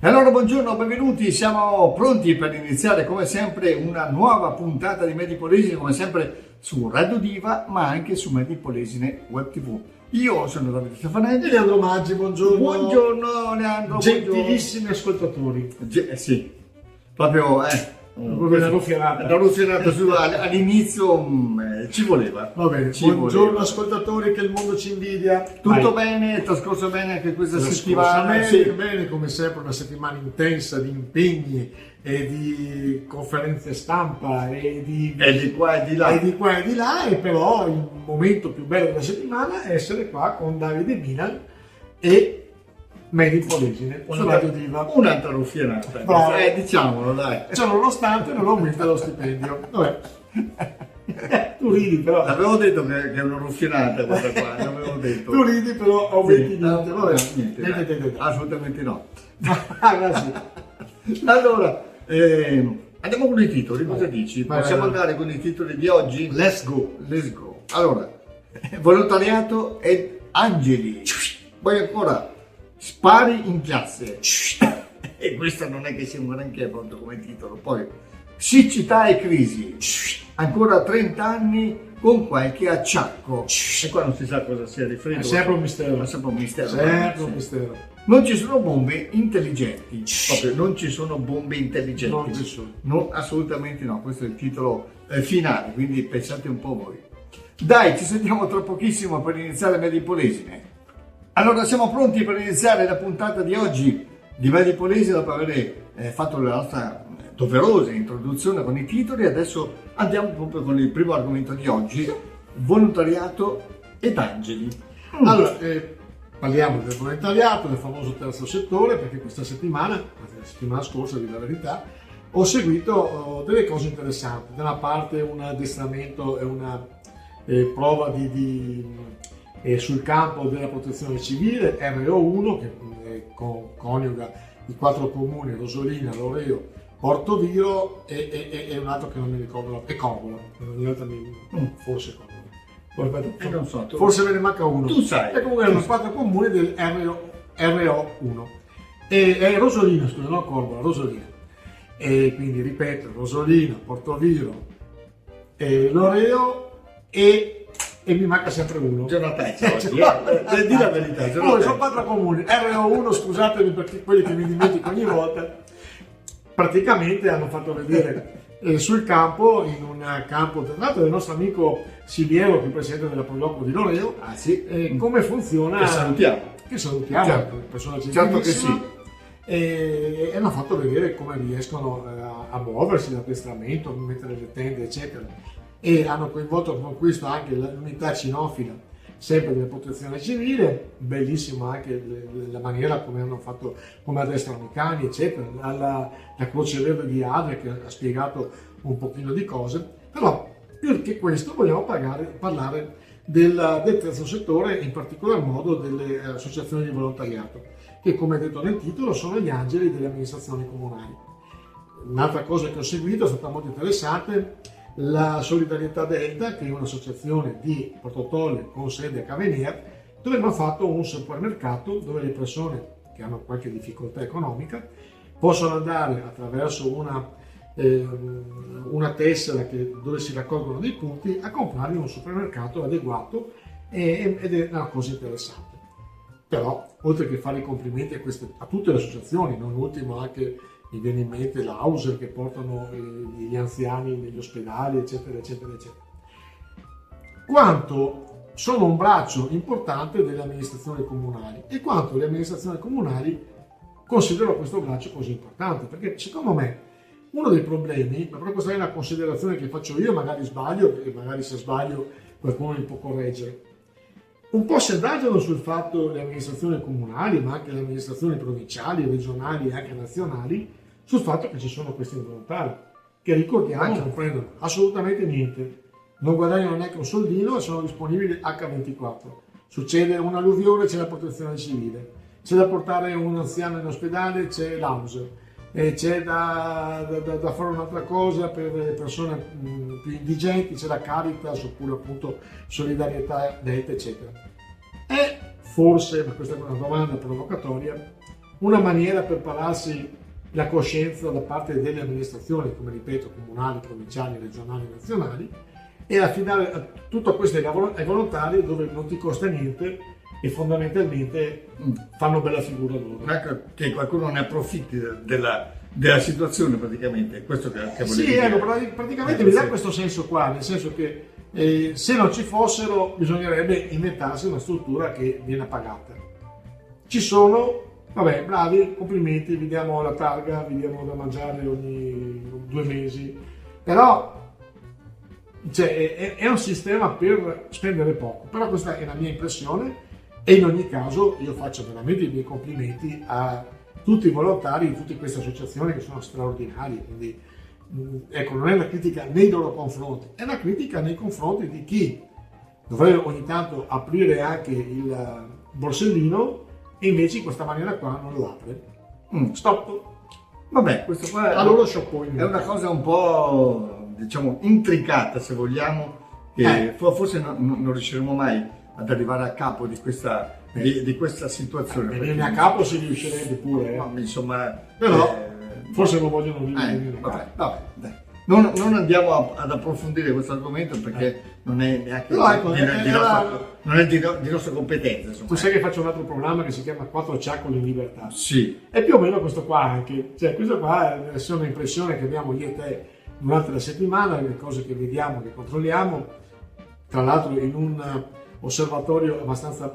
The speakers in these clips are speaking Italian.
E allora buongiorno, benvenuti, siamo pronti per iniziare come sempre una nuova puntata di Medipolesine, come sempre su Radio Diva ma anche su Medipolesine Web TV. Io sono Davide Stefanelli e Leandro Maggi, buongiorno. Buongiorno Leandro. Gentilissimi ascoltatori. Sì, proprio una ruffianata. La ruffianata all'inizio ci voleva. Va bene, buongiorno ascoltatori, che il mondo ci invidia. Tutto bene, trascorso bene anche questa settimana? Bene, come sempre una settimana intensa di impegni e di conferenze stampa e di qua e di là. E però il momento più bello della settimana è essere qua con Davide Milan e Medipolesine su Radio Diva. Un'altra ruffianata. Bravo. Diciamolo, dai. Cioè, nonostante non aumenta lo stipendio. Vabbè. Tu ridi però. L'avevo detto che è una ruffianata questa qua, l'avevo detto. Tu ridi però aumenti niente. Vabbè, niente. Assolutamente no. Allora, andiamo con i titoli, cosa dici? Possiamo andare con i titoli di oggi? Let's go. Allora, volontariato ed angeli. Poi ancora, spari in classe. E questo non è che sia un granché proprio come titolo. Poi, siccità e crisi. Ancora 30 anni con qualche acciacco. E qua non si sa cosa sia riferito. È sempre un mistero. È sempre un mistero. Sempre un mistero. Non ci sono bombe intelligenti. Proprio non ci sono bombe intelligenti. Non ci sono. No, assolutamente no. Questo è il titolo finale, quindi pensate un po' voi. Dai, ci sentiamo tra pochissimo per iniziare Medipolesine. Allora, siamo pronti per iniziare la puntata di oggi di Medipolesine dopo aver fatto la nostra doverosa introduzione con i titoli. Adesso andiamo proprio con il primo argomento di oggi, volontariato ed angeli. Allora, parliamo del volontariato, del famoso terzo settore, perché questa settimana, anzi la settimana scorsa, di la verità, ho seguito delle cose interessanti. Da una parte un addestramento e una prova sul campo della protezione civile, RO1, che coniuga i 4 comuni, Rosolina, Loreo, Portoviro e un altro che non mi ricordo, e Covola, forse Covola. Non so, Forse me ne manca uno. Tu sai. E comunque erano 4 comuni del RO1. E Rosolina, scusa, non Covola, Rosolina. E quindi ripeto, Rosolina, Portoviro, Loreo e mi manca sempre uno. Di la verità. Sono 4 comuni. RO1, scusatemi per quelli che mi dimentico ogni volta. Praticamente hanno fatto vedere sul campo, in un campo tra l'altro del nostro amico Siliero, che è presidente della Proloco di Loreo, come funziona. Che salutiamo, certo. Persona Certo che sì. E hanno fatto vedere come riescono a muoversi, l'addestramento, a mettere le tende, eccetera. E hanno coinvolto con questo anche l'unità cinofila, sempre della protezione civile. Bellissima anche la maniera come hanno fatto, come addestrano i cani, eccetera. La Croce Verde di Adria, che ha spiegato un pochino di cose. Però più che questo vogliamo parlare del terzo settore, in particolar modo delle associazioni di volontariato, che, come detto nel titolo, sono gli angeli delle amministrazioni comunali. Un'altra cosa che ho seguito è stata molto interessante: la Solidarietà Delta, che è un'associazione di Porto Tolle con sede a Cavenier, dove hanno fatto un supermercato dove le persone che hanno qualche difficoltà economica possono andare attraverso una tessera dove si raccolgono dei punti a comprare in un supermercato adeguato, ed è una cosa interessante. Però, oltre che fare i complimenti a tutte le associazioni, non ultimo anche mi viene in mente l'Auser, che portano gli anziani negli ospedali, eccetera, eccetera, eccetera. Quanto sono un braccio importante delle amministrazioni comunali e quanto le amministrazioni comunali considerano questo braccio così importante, perché secondo me uno dei problemi, ma proprio questa è una considerazione che faccio io, magari sbaglio, e magari se sbaglio qualcuno mi può correggere. Un po' si adagiano sul fatto le amministrazioni comunali, ma anche le amministrazioni provinciali, regionali e anche nazionali, sul fatto che ci sono questi volontari, che ricordiamo non prendono assolutamente niente, non guadagnano neanche un soldino e sono disponibili H24. Succede un'alluvione, c'è la protezione civile, c'è da portare un anziano in ospedale, c'è l'AUSER, e c'è da fare un'altra cosa per le persone più indigenti, c'è la Caritas oppure appunto Solidarietà Delta, eccetera. E forse, ma questa è una domanda provocatoria, una maniera per pararsi la coscienza da parte delle amministrazioni, come ripeto, comunali, provinciali, regionali, nazionali, e affidare tutto questo ai volontari, dove non ti costa niente e fondamentalmente fanno bella figura loro. Ecco, che qualcuno ne approfitti della situazione, praticamente, è questo che volevo Sì, dire. ecco, praticamente mi dà questo senso qua, nel senso che se non ci fossero bisognerebbe inventarsi una struttura che viene pagata. Ci sono, vabbè, bravi, complimenti, vi diamo la targa, vi diamo da mangiare ogni 2 mesi, però cioè, è un sistema per spendere poco, però questa è la mia impressione e in ogni caso io faccio veramente i miei complimenti a tutti i volontari di tutte queste associazioni che sono straordinarie, quindi ecco, non è una critica nei loro confronti, è una critica nei confronti di chi dovrebbe ogni tanto aprire anche il borsellino e invece in questa maniera qua non lo apre. Stop. Vabbè, questo qua Allora scioppo è una cosa un po', diciamo, intricata, se vogliamo, che forse non riusciremo mai ad arrivare a capo di questa situazione. Venire a capo si riuscirebbe pure, No, insomma, però forse lo vogliono vivere. vabbè, dai. Non andiamo ad approfondire questo argomento perché non è neanche non è di nostra competenza. Insomma. Tu sai che faccio un altro programma che si chiama 4 ciaccoli in libertà. Sì. E più o meno questo qua anche. Cioè, questo qua è una impressione che abbiamo io e te durante la settimana, le cose che vediamo, che controlliamo, tra l'altro in un osservatorio abbastanza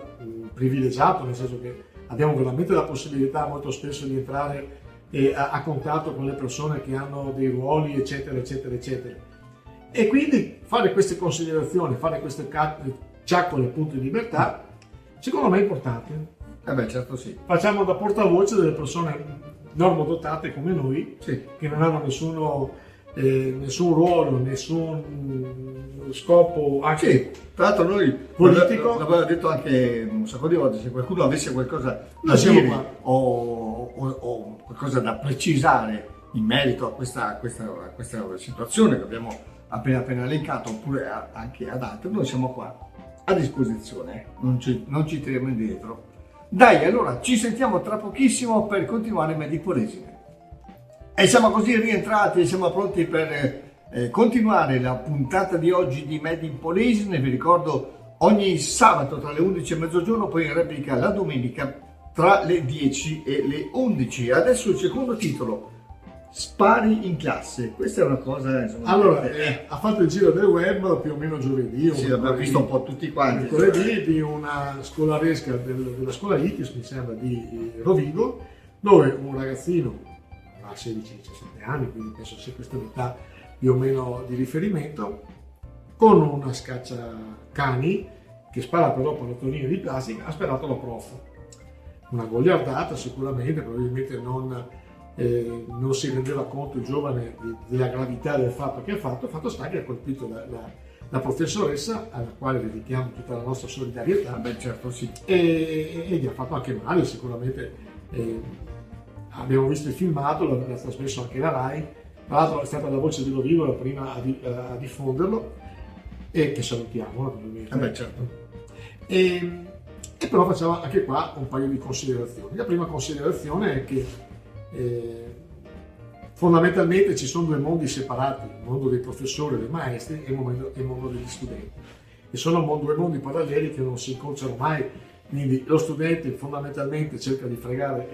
privilegiato, nel senso che abbiamo veramente la possibilità molto spesso di entrare a contatto con le persone che hanno dei ruoli, eccetera, eccetera, eccetera. E quindi fare queste considerazioni, fare queste ciaccole appunto di libertà, secondo me è importante. Beh, certo sì. Facciamo da portavoce delle persone normodotate come noi, Sì. che non hanno nessun ruolo, nessun scopo anche Sì, tra l'altro noi politico. l'abbiamo detto anche un sacco di volte, se qualcuno avesse qualcosa da Noi siamo dire qua. o qualcosa da precisare in merito a questa situazione che abbiamo appena elencato, oppure anche ad altre, noi siamo qua a disposizione, non ci tiriamo indietro. Dai, allora ci sentiamo tra pochissimo per continuare Medipolesine. E siamo così rientrati, siamo pronti per continuare la puntata di oggi di Medipolesine. Vi ricordo, ogni sabato tra le 11 e mezzogiorno, poi in replica la domenica tra le 10 e le 11. Adesso il secondo titolo, Spari in classe. Questa è una cosa, insomma, Allora, ha fatto il giro del web più o meno giovedì. sì, l'abbiamo visto un po' tutti quanti. Mercoledì di una scolaresca della scuola ITIS, mi sembra, di Rovigo, dove un ragazzino ha 16-17 anni, quindi penso sia questa l'età più o meno di riferimento, con una scacciacani che spara però pallottolini di plastica, ha sparato la prof. Una goliardata sicuramente, probabilmente non si rendeva conto il giovane della gravità del fatto che ha fatto sta che ha colpito la professoressa, alla quale dedichiamo tutta la nostra solidarietà. Beh, certo, sì. E gli ha fatto anche male sicuramente. Abbiamo visto il filmato, l'ha trasmesso anche la RAI, tra l'altro è stata la voce di Rovigo la prima a diffonderlo, e che salutiamo naturalmente. Beh, certo. E però facciamo anche qua un paio di considerazioni. La prima considerazione è che fondamentalmente ci sono due mondi separati, il mondo dei professori e dei maestri e il mondo degli studenti, e sono due mondi paralleli che non si incrociano mai. Quindi lo studente fondamentalmente cerca di fregare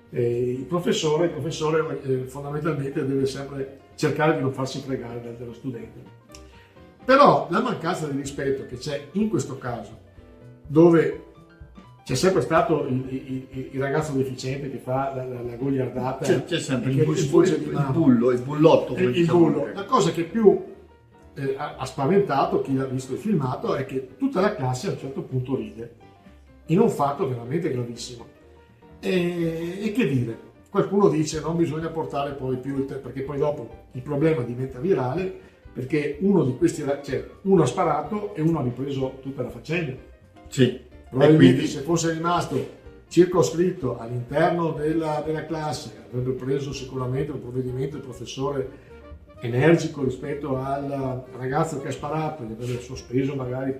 il professore fondamentalmente deve sempre cercare di non farsi fregare dallo studente. Però la mancanza di rispetto che c'è in questo caso, dove c'è sempre stato il ragazzo deficiente che fa la goliardata, C'è sempre che sfugge di mano. il bullotto. come Il diciamo. bullo. La cosa che più ha spaventato chi ha visto il filmato è che tutta la classe a un certo punto ride, in un fatto veramente gravissimo. E che dire, qualcuno dice non bisogna portare poi più perché poi dopo il problema diventa virale, perché uno di questi, cioè uno ha sparato e uno ha ripreso tutta la faccenda. Sì. Probabilmente quindi se fosse rimasto circoscritto all'interno della classe avrebbe preso sicuramente un provvedimento il professore energico rispetto al ragazzo che ha sparato, gli avrebbe sospeso magari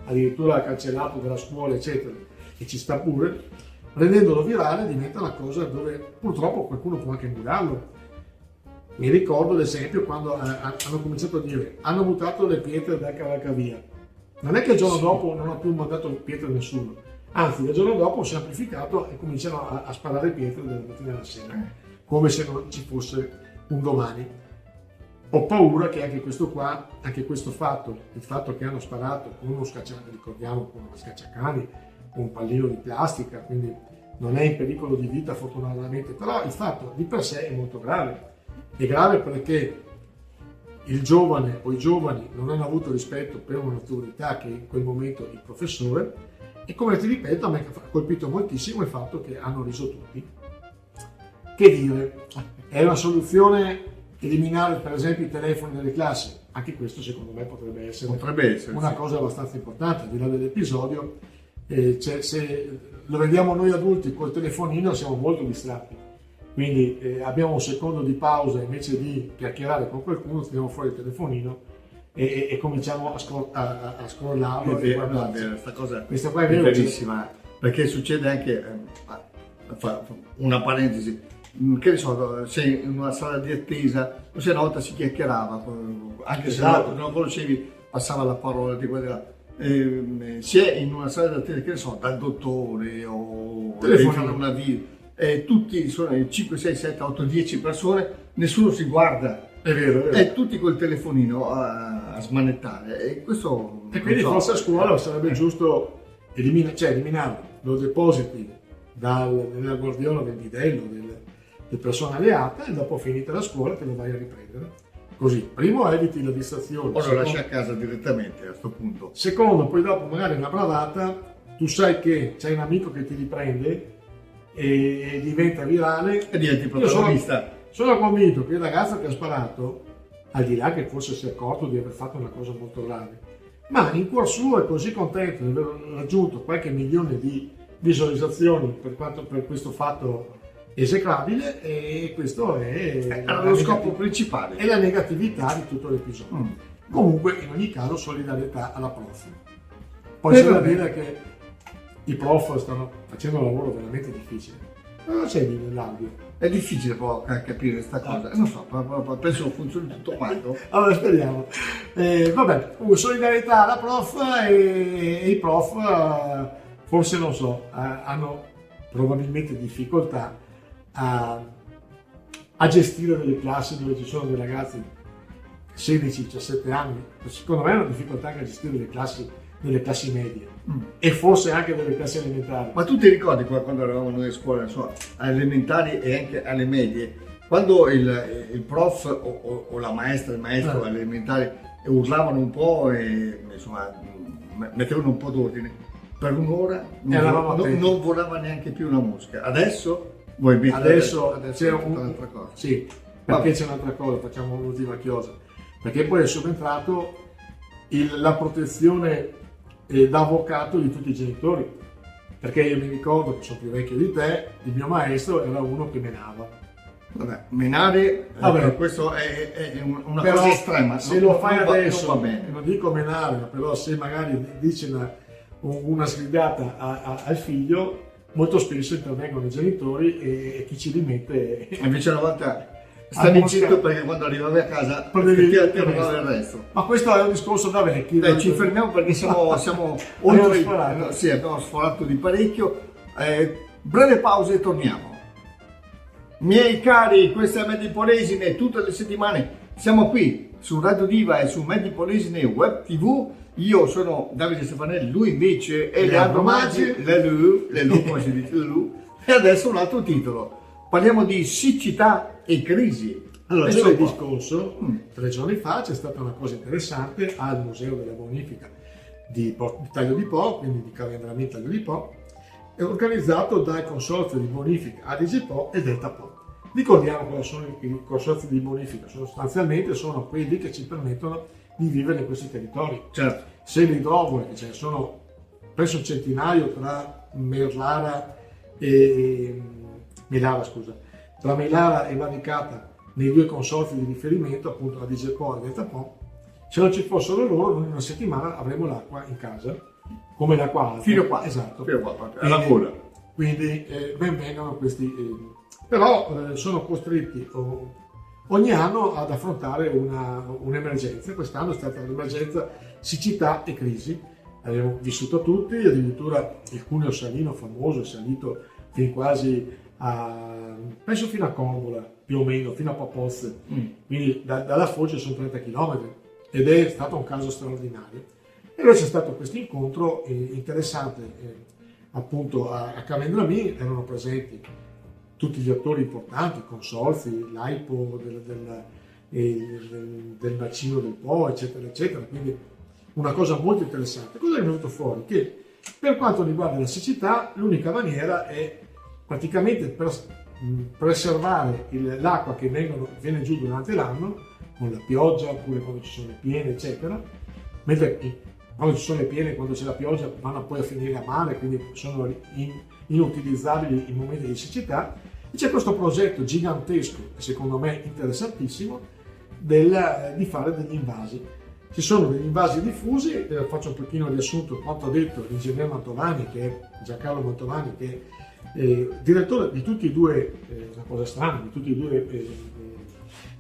addirittura cancellato dalla scuola, eccetera, e ci sta pure. rendendolo virale diventa una cosa dove purtroppo qualcuno può anche emularlo. Mi ricordo ad esempio quando hanno cominciato a dire hanno buttato le pietre da cavalcavia. Non è che il giorno dopo non ha più mandato pietre a nessuno, anzi il giorno dopo si è amplificato e cominciano a sparare pietre dalla mattina alla sera, come se non ci fosse un domani. Ho paura che anche questo qua, anche questo fatto, il fatto che hanno sparato con uno scacciacani, ricordiamo con uno scacciacani, con un pallino di plastica, quindi non è in pericolo di vita fortunatamente, però il fatto di per sé è molto grave. È grave perché il giovane o i giovani non hanno avuto rispetto per un'autorità che in quel momento è il professore, e come ti ripeto a me ha colpito moltissimo il fatto che hanno riso tutti. Che dire, è una soluzione eliminare per esempio i telefoni nelle classi? Anche questo secondo me potrebbe essere una cosa abbastanza importante, al di là dell'episodio. Se lo vediamo noi adulti col telefonino siamo molto distratti, quindi abbiamo un secondo di pausa, invece di chiacchierare con qualcuno tiriamo fuori il telefonino e cominciamo a scrollarlo. Questa qua è verissima, perché succede anche, una parentesi, che ne so, sei in una sala di attesa, se una volta si chiacchierava, anche se non lo conoscevi, passava la parola di qua e di là. Si è in una sala di attesa, che ne so, dal dottore o fare una visita, tutti sono 5, 6, 7, 8, 10 persone, nessuno si guarda, è vero. E tutti col telefonino a smanettare, e questo e quindi forse a scuola sarebbe giusto eliminarlo, lo depositi nella guardiola del bidello del personale ATA e dopo finita la scuola te lo vai a riprendere. Così, primo eviti la distrazione. O lo lasci a casa direttamente a questo punto. Secondo, poi dopo magari una bravata, tu sai che c'è un amico che ti riprende e diventa virale. E diventi protagonista. Sono convinto che il ragazzo che ha sparato, al di là che forse si è accorto di aver fatto una cosa molto grave, ma in cuor suo è così contento di aver raggiunto qualche milione di visualizzazioni per questo fatto esecrabile, e questo è lo scopo principale. È la negatività di tutto l'episodio. Comunque, in ogni caso, solidarietà alla prof. Poi c'è da dire che i prof stanno facendo un lavoro veramente difficile. Non c'è lì nell'audio. È difficile poi capire questa cosa. Non so, penso funzioni tutto quanto. Allora speriamo. Vabbè, solidarietà alla prof, e i prof forse non so, hanno probabilmente difficoltà a gestire delle classi dove ci sono dei ragazzi 16-17 anni. Secondo me hanno difficoltà anche a gestire delle classi medie e forse anche delle classi elementari. Ma tu ti ricordi quando eravamo noi a scuola, insomma, alle elementari e anche alle medie, quando il prof o la maestra, il maestro alle elementari urlavano un po' e insomma mettevano un po' d'ordine, per un'ora non volava neanche più una mosca. Adesso adesso c'è un'altra cosa. Sì, perché c'è un'altra cosa, facciamo un'ultima chiosa, perché poi è subentrato la protezione da avvocato di tutti i genitori, perché io mi ricordo che sono più vecchio di te, il mio maestro era uno che menava. Vabbè, menare, questo è una cosa estrema. Se lo fai adesso, va bene. Non dico menare, però se magari dici una sgridata al figlio, molto spesso intervengono i genitori e chi ci rimette. Invece una volta stavi zitto perché quando arrivavi a casa ti arrivava il resto. Ma questo è un discorso da vecchi. Dai, ci fermiamo perché siamo oltre. Sì, abbiamo sforato di parecchio. Breve pausa e torniamo. Miei cari, questa è Medipolesine, tutte le settimane siamo qui su Radio Diva e su Medipolesine Web TV. Io sono Davide Stefanelli, lui invece è Leandro Maggi, Lelu, come si dice Lelu, e adesso un altro titolo. Parliamo di siccità e crisi. Allora, giovedì scorso, 3 giorni fa, c'è stata una cosa interessante al Museo della Bonifica di Taglio di Po, quindi di Cavendramì Taglio di Po, è organizzato dal Consorzio di Bonifica Adige Po e Delta Po. Ricordiamo cosa sono i consorzi di bonifica, sostanzialmente sono quelli che ci permettono di vivere in questi territori. Certo. Se le idrovore, che ce ne sono penso un centinaio tra Melara e Vanicata, nei 2 consorzi di riferimento, appunto Adige Po e Delta Po, se non ci fossero loro, noi in una settimana avremo l'acqua in casa, come l'acqua alta. Fino qua. Esatto. Fino qua, alla gola. quindi ben vengano questi, però sono costretti ogni anno ad affrontare un'emergenza. Quest'anno è stata l'emergenza siccità e crisi, abbiamo vissuto tutti, addirittura il cuneo salino famoso è salito fin quasi penso fino a Corbola, più o meno, fino a Papozze, quindi dalla Foggia sono 30 km ed è stato un caso straordinario. E allora c'è stato questo incontro interessante, appunto a Cavendrami erano presenti tutti gli attori importanti, i consorzi, l'AIPO del bacino del Po, eccetera, eccetera, quindi una cosa molto interessante. Cosa è venuto fuori? Che per quanto riguarda la siccità, l'unica maniera è praticamente preservare l'acqua che viene giù durante l'anno, con la pioggia, oppure quando ci sono le piene, eccetera, mentre quando ci sono le piene, quando c'è la pioggia, vanno poi a finire a mare, quindi sono inutilizzabili in momenti di siccità. E c'è questo progetto gigantesco, e secondo me interessantissimo, di fare degli invasi. Ci sono degli invasi diffusi, faccio un pochino riassunto quanto ha detto l'ingegnere Mantovani, che è Giancarlo Mantovani, che è direttore di tutti e due, una cosa strana, di tutti e due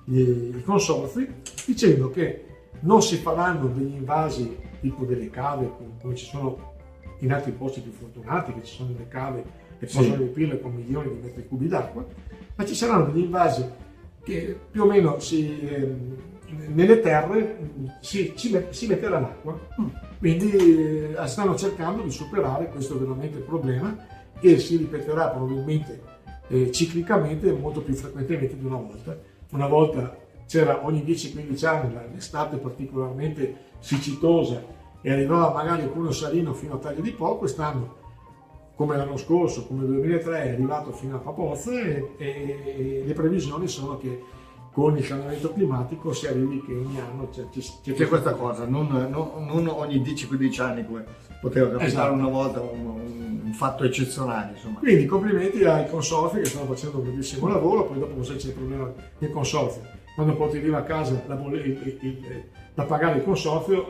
i consorzi, dicendo che non si faranno degli invasi tipo delle cave, come ci sono in altri posti più fortunati, che ci sono delle cave e possono riempirle con milioni di metri cubi d'acqua, ma ci saranno degli invasi che più o meno nelle terre si metterà l'acqua, quindi stanno cercando di superare questo veramente problema che si ripeterà probabilmente ciclicamente molto più frequentemente di una volta. Una volta c'era ogni 10-15 anni l'estate particolarmente siccitosa e arrivava magari il cuneo salino fino a Taglio di Po. Quest'anno, come l'anno scorso, come il 2003, è arrivato fino a Papozze e le previsioni sono che con il cambiamento climatico si arrivi che ogni anno c'è questa cosa, non ogni 10-15 anni come poteva capitare, esatto, una volta, un fatto eccezionale, insomma. Quindi complimenti ai consorzi che stanno facendo un bellissimo lavoro. Poi dopo cosa c'è il problema del consorzio? Quando porti arriva a casa da pagare il consorzio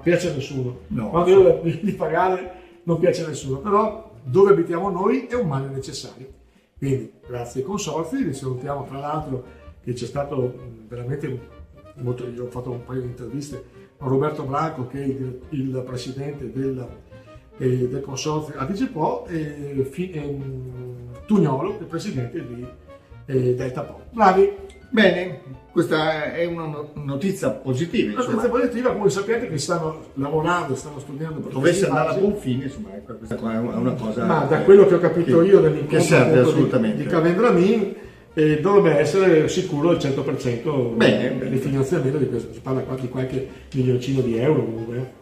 piace a nessuno, no, quando io di pagare non piace a nessuno, però dove abitiamo noi è un male necessario. Quindi grazie ai consorzi, li salutiamo. Tra l'altro che c'è stato veramente molto, io ho fatto un paio di interviste con Roberto Branco, che è il presidente del consorzio Adige Po, e Tugnolo, che è il presidente di Delta Po. Bravi! Bene, questa è una notizia positiva. Una notizia positiva, come sapete che stanno lavorando, stanno studiando per dovesse andare a buon fine, insomma, questa è una cosa. Ma da quello che ho capito io dell'incontro di Cavendrami, dovrebbe essere sicuro il 100% del finanziamento di questo. Si parla di qualche milioncino di euro comunque.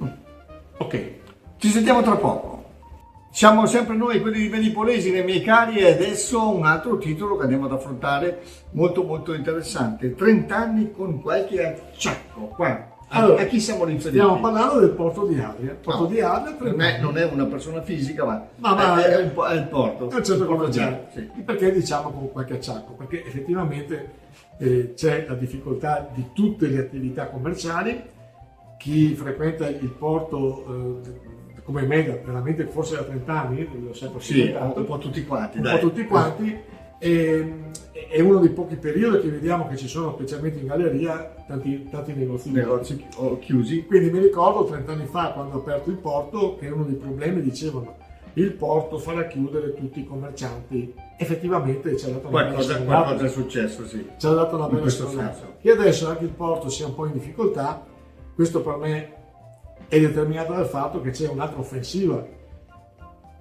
Ok. Ci sentiamo tra poco. Siamo sempre noi, quelli di Medipolesine, miei cari, e adesso un altro titolo che andiamo ad affrontare molto molto interessante. 30 anni con qualche acciacco. Qua. Allora, a chi siamo riferiti? Stiamo parlando del porto di Adria. Porto di Adria non è una persona fisica, ma è il porto. È un centro commerciale. Sì. Perché diciamo con qualche acciacco? Perché effettivamente c'è la difficoltà di tutte le attività commerciali. Chi frequenta il porto come me, veramente forse da 30 anni, l'ho sempre frequentato. Un po' tutti quanti. Un po' tutti quanti. È uno dei pochi periodi che vediamo che ci sono, specialmente in galleria, tanti negozi chiusi. Quindi mi ricordo 30 anni fa, quando ho aperto il porto, che uno dei problemi dicevano il porto farà chiudere tutti i commercianti. Effettivamente ci ha dato una bella sfondata. Qualcosa è successo, sì. Ci ha dato una bella sfondata. E adesso anche il porto sia un po' in difficoltà. Questo per me è determinato dal fatto che c'è un'altra offensiva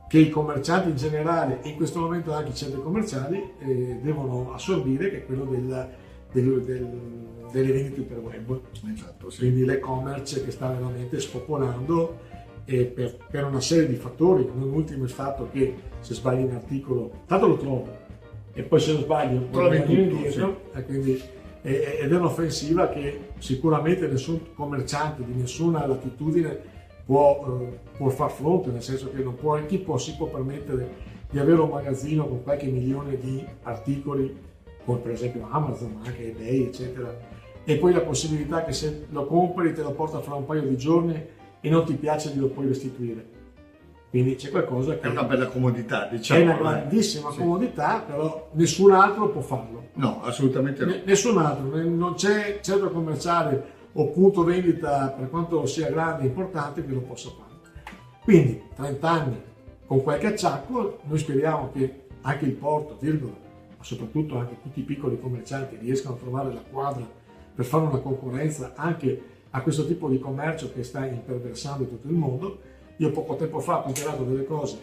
che i commercianti in generale, e in questo momento anche i centri commerciali, devono assorbire, che è quello delle vendite per web. Esatto, sì. Quindi l'e-commerce che sta veramente spopolando per una serie di fattori, non ultimo il fatto che se sbagli un articolo, tanto lo trovo, e poi se lo sbagli un po' indietro, sì. Quindi ed è un'offensiva che sicuramente nessun commerciante di nessuna latitudine può far fronte, nel senso che non può, si può permettere di avere un magazzino con qualche milione di articoli, come per esempio Amazon, ma anche eBay, eccetera, e poi la possibilità che se lo compri te lo porta fra un paio di giorni e non ti piace glielo puoi restituire. Quindi c'è qualcosa che È una bella comodità, diciamo. è una grandissima comodità, però nessun altro può farlo. No, assolutamente no. Nessun altro, non c'è centro commerciale o punto vendita, per quanto sia grande e importante, che lo possa fare. Quindi 30 anni con qualche acciacco, noi speriamo che anche il porto, virgola, ma soprattutto anche tutti i piccoli commercianti riescano a trovare la quadra per fare una concorrenza anche a questo tipo di commercio che sta imperversando in tutto il mondo. Io poco tempo fa ho comprato delle cose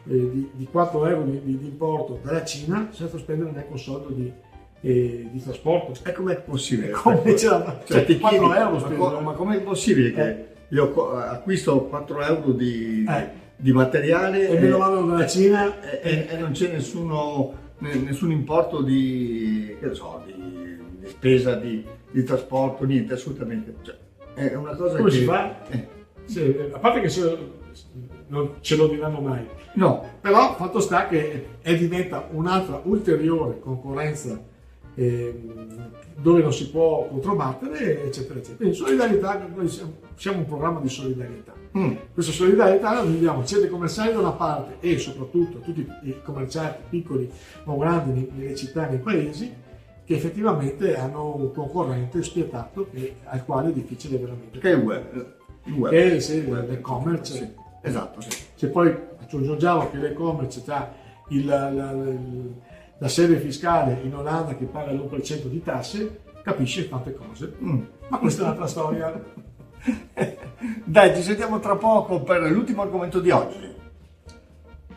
di 4 euro di importo dalla Cina senza spendere neanche un soldo di trasporto. E com'è possibile? Come ti 4 chiedi, euro speso. ma com'è possibile che io acquisto 4 euro di materiale E me lo mandano dalla Cina e non c'è nessun importo di, che ne so, di spesa di trasporto, niente, assolutamente. Cioè, è una cosa come che... si fa? Sì, a parte che non ce lo diranno mai. No, Però fatto sta che diventa un'altra ulteriore concorrenza dove non si può controbattere, eccetera, eccetera. Quindi solidarietà, noi siamo un programma di solidarietà. Questa solidarietà la diamo ai centri commerciali da una parte e soprattutto a tutti i commercianti piccoli o grandi nelle città, nei paesi, che effettivamente hanno un concorrente spietato al quale è difficile veramente. che è il web. L'e-commerce. Sì, esatto, sì. Se poi aggiungiamo che l'e-commerce ha la sede fiscale in Olanda che paga l'1% di tasse, capisce tante cose. Ma questa è un'altra storia. Dai, ci sentiamo tra poco per l'ultimo argomento di oggi.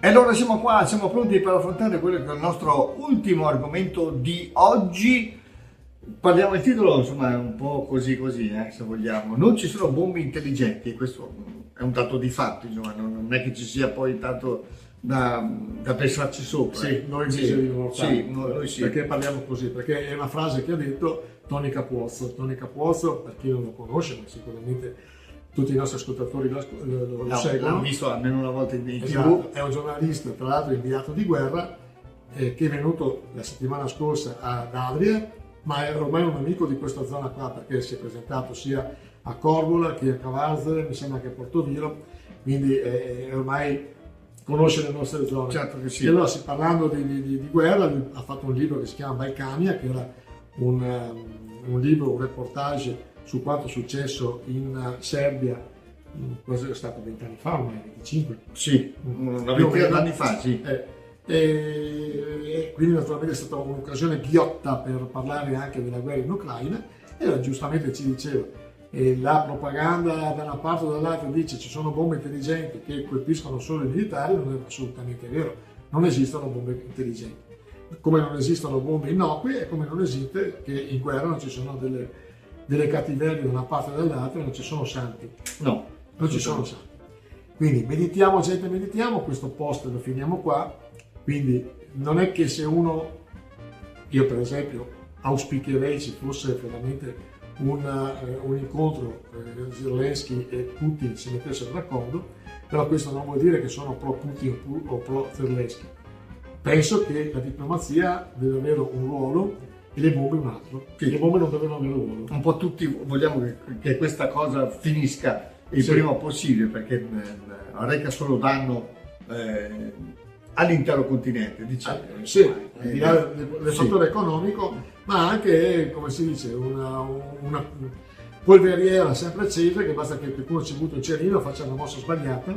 E allora siamo qua, siamo pronti per affrontare quello che è il nostro ultimo argomento di oggi. Parliamo, il titolo insomma è un po' così, se vogliamo. Non ci sono bombe intelligenti, questo è un dato di fatto, insomma, non è che ci sia poi tanto da pensarci sopra. Sì, noi invece di noi sì. Perché parliamo così? Perché è una frase che ha detto Tony Capuzzo. Tony Capuzzo, per chi non lo conosce, ma sicuramente tutti i nostri ascoltatori lo seguono. L'hanno visto almeno una volta in TV. Esatto, è un giornalista, tra l'altro inviato di guerra, che è venuto la settimana scorsa ad Adria, ma è ormai un amico di questa zona qua perché si è presentato sia a Corvola che a Cavarzere, mi sembra che a Portoviro, quindi ormai conosce le nostre zone. Certo che sì. E allora, parlando di guerra, ha fatto un libro che si chiama Balcania, che era un libro, un reportage su quanto è successo in Serbia, cosa è stato 20 anni fa, ormai 25? Sì, una ventina d'anni fa, sì. E quindi naturalmente è stata un'occasione ghiotta per parlare anche della guerra in Ucraina, e giustamente ci diceva la propaganda da una parte o dall'altra dice ci sono bombe intelligenti che colpiscono solo i militari. Non è assolutamente vero, non esistono bombe intelligenti, come non esistono bombe innocue e come non esiste che in guerra non ci sono delle cattiverie da una parte o dall'altra, non ci sono santi. No, non ci sono santi. Quindi meditiamo, gente, meditiamo, questo post lo finiamo qua. Quindi non è che se io per esempio auspicherei ci fosse veramente un incontro, Zelensky e Putin si mettessero d'accordo, però questo non vuol dire che sono pro Putin o pro Zelensky. Penso che la diplomazia deve avere un ruolo e le bombe un altro. Sì. Le bombe non devono avere un ruolo. Un po' tutti vogliamo che questa cosa finisca il prima possibile, perché arreca solo danno all'intero continente, diciamo. Sì, al di là del fattore economico, ma anche, come si dice, una polveriera sempre accesa, che basta che qualcuno ci butta un cerino, faccia una mossa sbagliata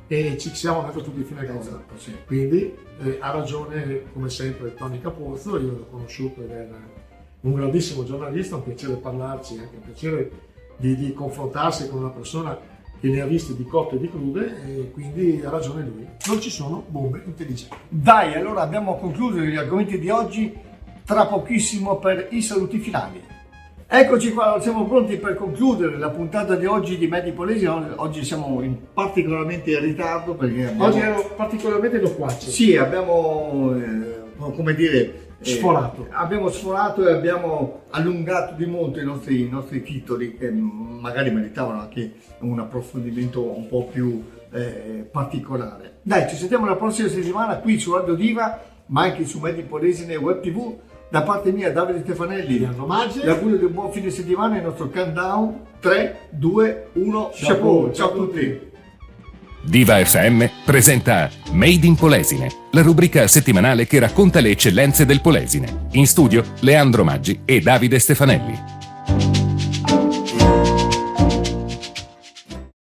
e ci siamo andati tutti fino a casa. Sì. Quindi ha ragione, come sempre, Tony Capuzzo. Io l'ho conosciuto ed è un grandissimo giornalista, un piacere parlarci, anche un piacere di confrontarsi con una persona che ne ha viste di cotte e di crude, e quindi ha ragione lui. Non ci sono bombe intelligenti. Dai, allora abbiamo concluso gli argomenti di oggi, tra pochissimo per i saluti finali. Eccoci qua, siamo pronti per concludere la puntata di oggi di Medipolesi. Oggi siamo particolarmente in ritardo perché oggi ero particolarmente loquace. Sì, abbiamo, come dire, sforato. Abbiamo sforato e abbiamo allungato di molto i nostri titoli, che magari meritavano anche un approfondimento un po' più particolare. Dai, ci sentiamo la prossima settimana qui su Radio Diva, ma anche su Medipolesine Web TV. Da parte mia, Davide Stefanelli, l'augurio di un buon fine settimana e il nostro countdown 3, 2, 1, chapeau. Ciao a tutti. Viva FM presenta Made in Polesine, la rubrica settimanale che racconta le eccellenze del Polesine. In studio Leandro Maggi e Davide Stefanelli.